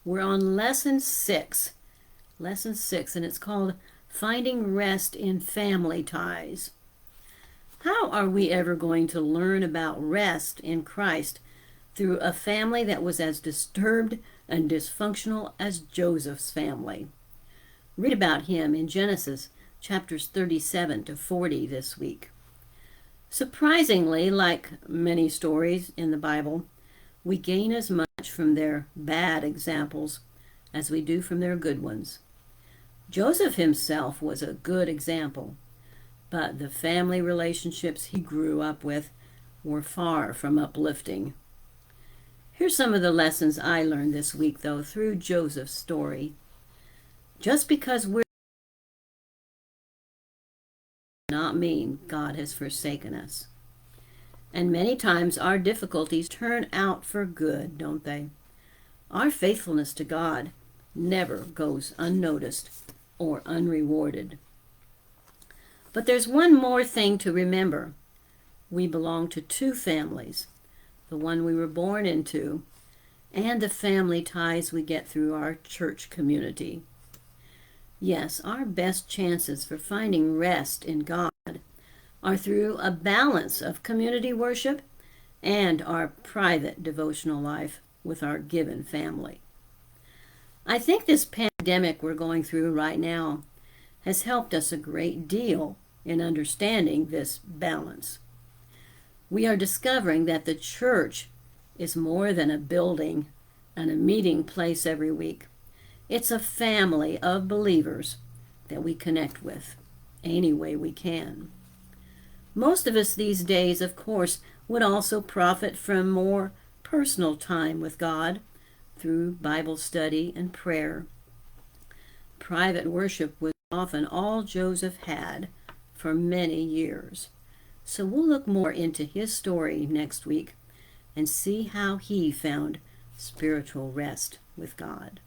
We're on lesson 6. Lesson 6, and it's called Finding Rest in Family Ties. How are we ever going to learn about rest in Christ through a family that was as disturbed and dysfunctional as Joseph's family? Read about him in Genesis chapters 37 to 40 this week. Surprisingly, like many stories in the Bible, we gain as much from their bad examples as we do from their good ones. Joseph himself was a good example, but the family relationships he grew up with were far from uplifting. Here's some of the lessons I learned this week, though, through Joseph's story. Just because we're not mean God has forsaken us. And many times our difficulties turn out for good, don't they? Our faithfulness to God never goes unnoticed or unrewarded. But there's one more thing to remember. We belong to two families, the one we were born into and the family ties we get through our church community. Yes, our best chances for finding rest in God are through a balance of community worship and our private devotional life with our given family. I think this pandemic we're going through right now has helped us a great deal in understanding this balance. We are discovering that the church is more than a building and a meeting place every week. It's a family of believers that we connect with any way we can. Most of us these days, of course, would also profit from more personal time with God through Bible study and prayer. Private worship was often all Joseph had for many years. So we'll look more into his story next week and see how he found spiritual rest with God.